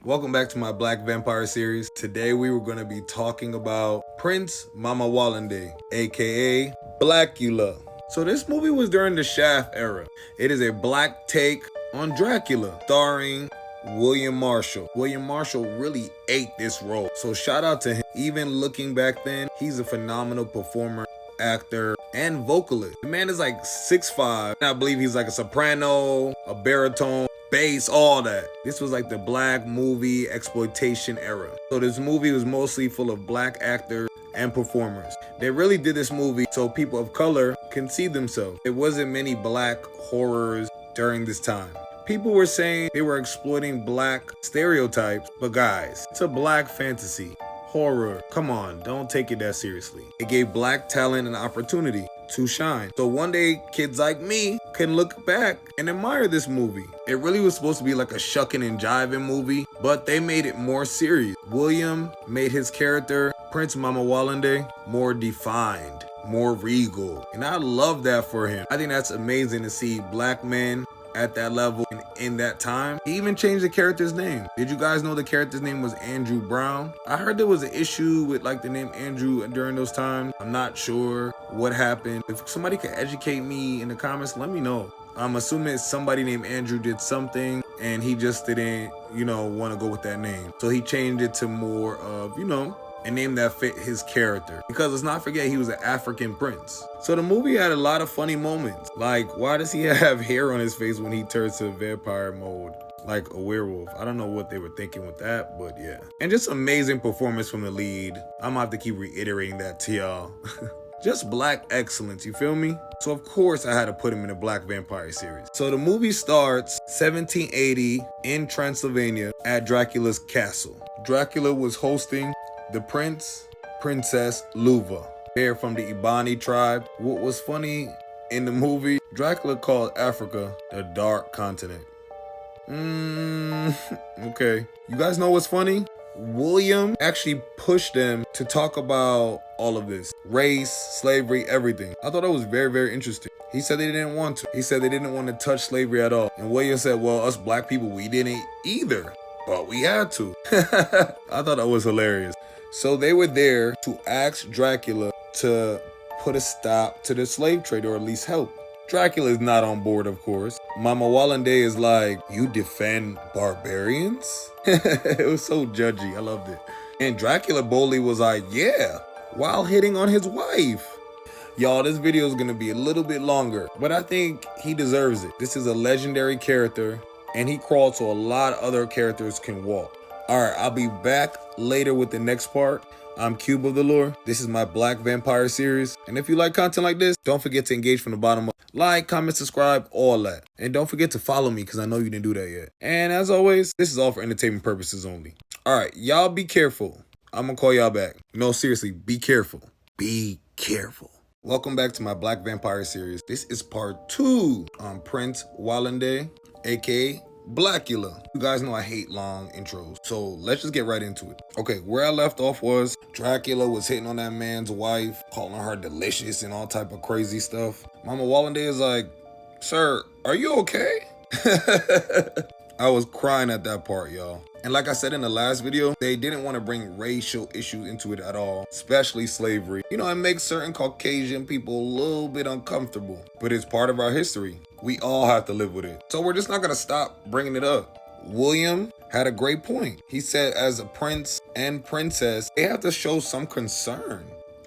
Welcome back to my Black Vampire series. Today we were going to be talking about Prince Mamuwalde, aka Blacula. So this movie was during the Shaft era. It is a black take on Dracula, starring William Marshall. William Marshall really ate this role, so shout out to him. Even looking back then, he's a phenomenal performer, actor, and vocalist. The man is like 6'5". I believe he's like a soprano, a baritone, bass, all that. This was like the black movie exploitation era. So this movie was mostly full of black actors and performers. They really did this movie so people of color can see themselves. There wasn't many black horrors during this time. People were saying they were exploiting black stereotypes, but guys, it's a black fantasy. Horror, come on, don't take it that seriously. It gave black talent an opportunity to shine. So one day, kids like me can look back and admire this movie. It really was supposed to be like a shucking and jiving movie, but they made it more serious. William made his character, Prince Mamuwalde, more defined, more regal. And I love that for him. I think that's amazing to see black men at that level and in that time. He even changed the character's name. Did you guys know the character's name was Andrew Brown? I heard there was an issue with like the name Andrew during those times. I'm not sure what happened. If somebody could educate me in the comments, let me know. I'm assuming somebody named Andrew did something and he just didn't, want to go with that name. So he changed it to more of, a name that fit his character. Because let's not forget, he was an African prince. So the movie had a lot of funny moments. Like, why does he have hair on his face when he turns to vampire mode? Like a werewolf. I don't know what they were thinking with that, but yeah. And just amazing performance from the lead. I'm gonna have to keep reiterating that to y'all. Just black excellence, you feel me? So of course I had to put him in the Black Vampire series. So the movie starts 1780 in Transylvania at Dracula's castle. Dracula was hosting the Princess Luva. They're from the Ibani tribe. What was funny in the movie, Dracula called Africa the Dark Continent. Okay. You guys know what's funny? William actually pushed them to talk about all of this. Race, slavery, everything. I thought that was very, very interesting. He said they didn't want to. He said they didn't want to touch slavery at all. And William said, well, us black people, we didn't either. But we had to. I thought that was hilarious. So they were there to ask Dracula to put a stop to the slave trade, or at least help. Dracula is not on board, of course. Mamuwalde is like, you defend barbarians? It was so judgy. I loved it. And Dracula boldly was like, yeah, while hitting on his wife. Y'all, this video is going to be a little bit longer, but I think he deserves it. This is a legendary character, and he crawled so a lot of other characters can walk. All right, I'll be back later with the next part. I'm Cube of the Lore. This is my Black Vampire series. And if you like content like this, don't forget to engage from the bottom up. Like, comment, subscribe, all that. And don't forget to follow me because I know you didn't do that yet. And as always, this is all for entertainment purposes only. All right, y'all be careful. I'm going to call y'all back. No, seriously, be careful. Be careful. Welcome back to my Black Vampire series. This is part 2 on Prince Mamuwalde, aka Blacula. You guys know I hate long intros, so let's just get right into it. Okay, where I left off was Dracula was hitting on that man's wife, calling her delicious and all type of crazy stuff. Mamuwalde is like, sir, are you okay? I was crying at that part, y'all. And like I said in the last video, they didn't want to bring racial issues into it at all, especially slavery. It makes certain Caucasian people a little bit uncomfortable, but it's part of our history. We all have to live with it. So we're just not going to stop bringing it up. William had a great point. He said as a prince and princess, they have to show some concern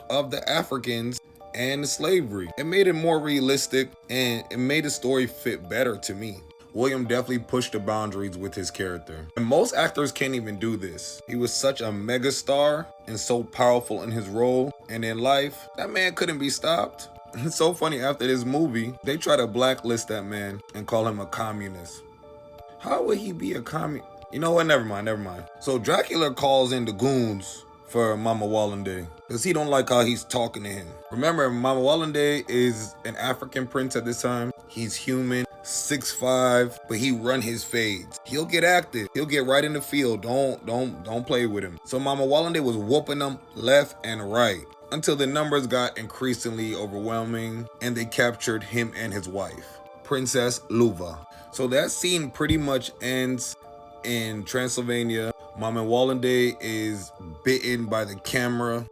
of the Africans and the slavery. It made it more realistic and it made the story fit better to me. William definitely pushed the boundaries with his character. And most actors can't even do this. He was such a mega star and so powerful in his role. And in life, that man couldn't be stopped. It's so funny, after this movie, they try to blacklist that man and call him a communist. How would he be a communist? You know what? Never mind. So Dracula calls in the goons for Mamuwalde because he don't like how he's talking to him. Remember, Mamuwalde is an African prince at this time. He's human, 6'5", but he run his fades. He'll get active. He'll get right in the field. Don't play with him. So Mamuwalde was whooping them left and right until the numbers got increasingly overwhelming and they captured him and his wife, Princess Luva. So that scene pretty much ends in Transylvania. Mamuwalde is bitten by the camera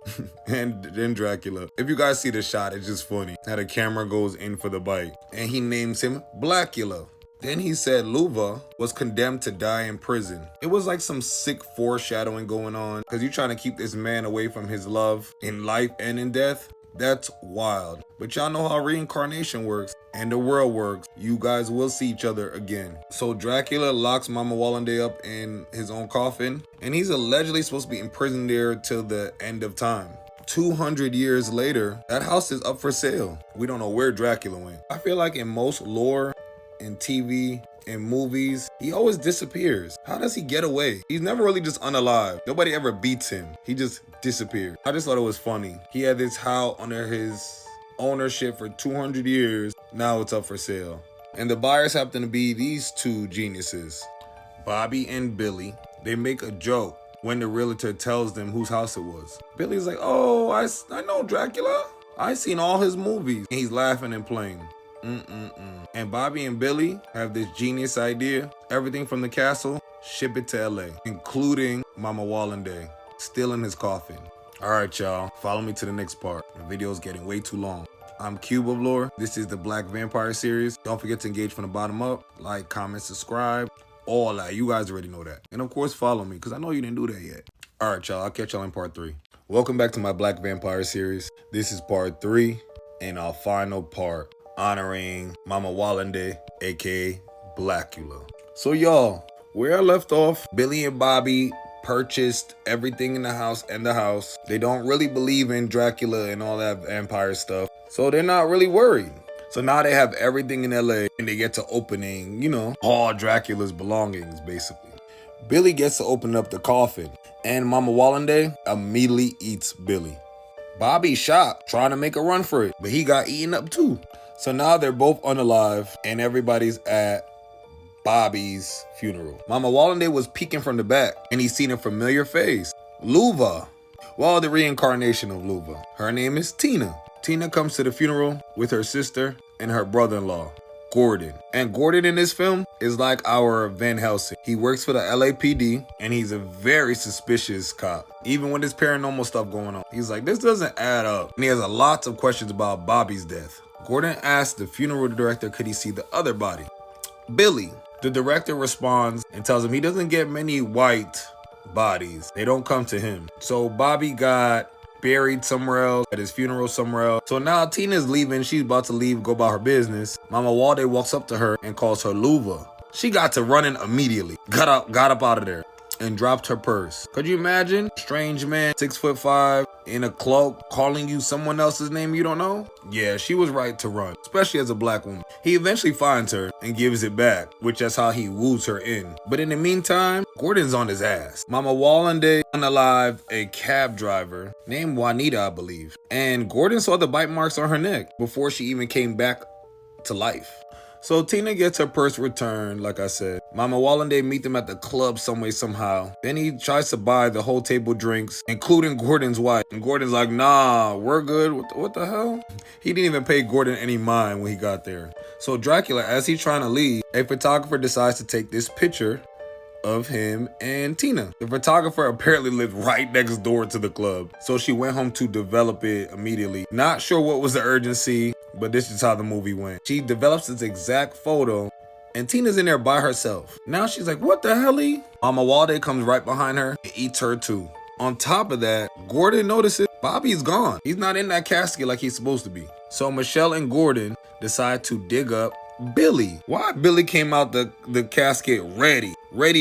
and then Dracula. If you guys see the shot, it's just funny how the camera goes in for the bite. And he names him Blacula. Then he said Luva was condemned to die in prison. It was like some sick foreshadowing going on because you're trying to keep this man away from his love in life and in death. That's wild. But y'all know how reincarnation works and the world works. You guys will see each other again. So Dracula locks Mamuwalde up in his own coffin, and he's allegedly supposed to be imprisoned there till the end of time. 200 years later, that house is up for sale. We don't know where Dracula went. I feel like in most lore, in TV, in movies, he always disappears. How does he get away? He's never really just unalive. Nobody ever beats him. He just disappeared. I just thought it was funny. He had this house under his ownership for 200 years. Now it's up for sale. And the buyers happen to be these two geniuses, Bobby and Billy. They make a joke when the realtor tells them whose house it was. Billy's like, oh, I know Dracula. I seen all his movies. And he's laughing and playing. And Bobby and Billy have this genius idea. Everything from the castle, ship it to LA, including Mamuwalde, still in his coffin. Alright y'all, follow me to the next part. The video's getting way too long. I'm Cube of Lore. This is the Black Vampire series. Don't forget to engage from the bottom up. Like, comment, subscribe. All that. You guys already know that. And of course, follow me, because I know you didn't do that yet. Alright y'all, I'll catch y'all in part 3. Welcome back to my Black Vampire series. This is part 3 and our final part, honoring Mamuwalde, aka Blacula. So y'all, where I left off, Billy and Bobby purchased everything in the house and the house. They don't really believe in Dracula and all that vampire stuff, so they're not really worried. So now they have everything in LA and they get to opening, all Dracula's belongings basically. Billy gets to open up the coffin and Mamuwalde immediately eats Billy. Bobby's shocked, trying to make a run for it, but he got eaten up too. So now they're both unalive and everybody's at Bobby's funeral. Mamuwalde was peeking from the back and he's seen a familiar face, Luva. Well, the reincarnation of Luva. Her name is Tina. Tina comes to the funeral with her sister and her brother-in-law, Gordon. And Gordon in this film is like our Van Helsing. He works for the LAPD and he's a very suspicious cop. Even with his paranormal stuff going on, he's like, this doesn't add up. And he has lots of questions about Bobby's death. Gordon asks the funeral director, could he see the other body? Billy. The director responds and tells him he doesn't get many white bodies. They don't come to him. So Bobby got buried somewhere else, at his funeral somewhere else. So now Tina's leaving. She's about to leave, go about her business. Mamuwalde walks up to her and calls her Luva. She got to running immediately. Got up out of there and dropped her purse. Could you imagine? Strange man, 6'5", in a cloak, calling you someone else's name you don't know? Yeah, she was right to run, especially as a black woman. He eventually finds her and gives it back, which is how he woos her in. But in the meantime, Gordon's on his ass. Mamuwalde unalive a cab driver named Juanita, I believe. And Gordon saw the bite marks on her neck before she even came back to life. So Tina gets her purse returned, like I said. Mamuwalde meet them at the club some way, somehow. Then he tries to buy the whole table drinks, including Gordon's wife. And Gordon's like, nah, we're good. What the hell? He didn't even pay Gordon any mind when he got there. So Dracula, as he's trying to leave, a photographer decides to take this picture of him and Tina. The photographer apparently lived right next door to the club, so she went home to develop it immediately. Not sure what was the urgency, but this is how the movie went. She develops this exact photo and Tina's in there by herself. Now she's like, what the hell? Mamuwalde comes right behind her and eats her too. On top of that, Gordon notices Bobby's gone. He's not in that casket like he's supposed to be. So Michelle and Gordon decide to dig up Billy. Why? Billy came out the casket ready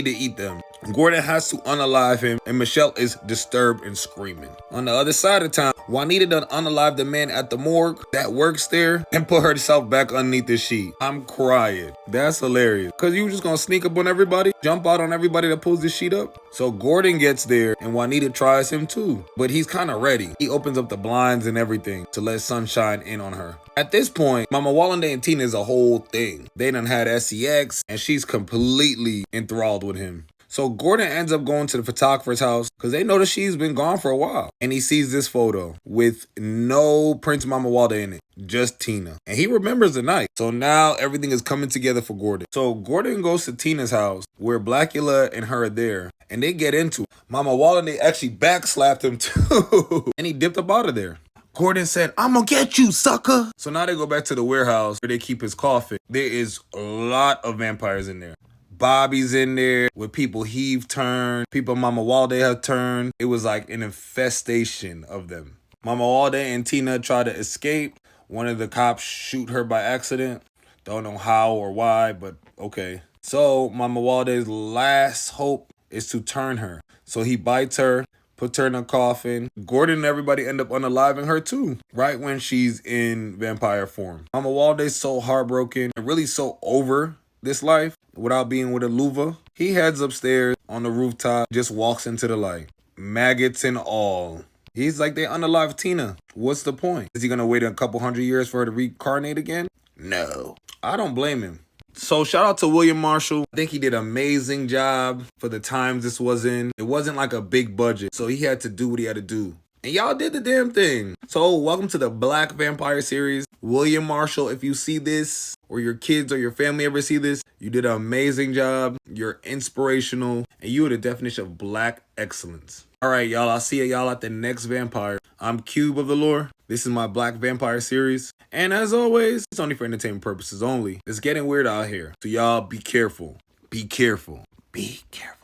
to eat them. Gordon has to unalive him and Michelle is disturbed and screaming. On the other side of town, Juanita done unalive the man at the morgue that works there and put herself back underneath the sheet. I'm crying. That's hilarious. Cause you just gonna sneak up on everybody, jump out on everybody that pulls the sheet up. So Gordon gets there and Juanita tries him too, but he's kind of ready. He opens up the blinds and everything to let sunshine in on her. At this point, Mamuwalde and Tina is a whole thing. They done had sex and she's completely enthralled with him. So Gordon ends up going to the photographer's house because they notice she's been gone for a while. And he sees this photo with no Prince Mamuwalde in it, just Tina. And he remembers the night. So now everything is coming together for Gordon. So Gordon goes to Tina's house where Blacula and her are there. And they get into it. Mamuwalde actually backslapped him too. And he dipped up out of there. Gordon said, "I'm gonna get you, sucker." So now they go back to the warehouse where they keep his coffin. There is a lot of vampires in there. Bobby's in there with people he've turned, people Mamuwalde have turned. It was like an infestation of them. Mamuwalde and Tina try to escape. One of the cops shoot her by accident. Don't know how or why, but okay. So Mamuwalde's last hope is to turn her. So he bites her, puts her in a coffin. Gordon and everybody end up unaliving her too, right when she's in vampire form. Mamuwalde's so heartbroken and really so over this life without being with a luva. He heads upstairs on the rooftop, just walks into the light. Maggots and all. He's like, they unalive Tina. What's the point? Is he gonna wait a couple hundred years for her to reincarnate again? No. I don't blame him. So shout out to William Marshall. I think he did an amazing job for the times this was in. It wasn't like a big budget, so he had to do what he had to do. And y'all did the damn thing. So welcome to the Black Vampire series. William Marshall, if you see this, or your kids or your family ever see this, you did an amazing job. You're inspirational, and you are the definition of black excellence. All right, y'all, I'll see y'all at the next vampire. I'm Cube of the Lore. This is my Black Vampire series. And as always, it's only for entertainment purposes only. It's getting weird out here. So y'all be careful. Be careful. Be careful.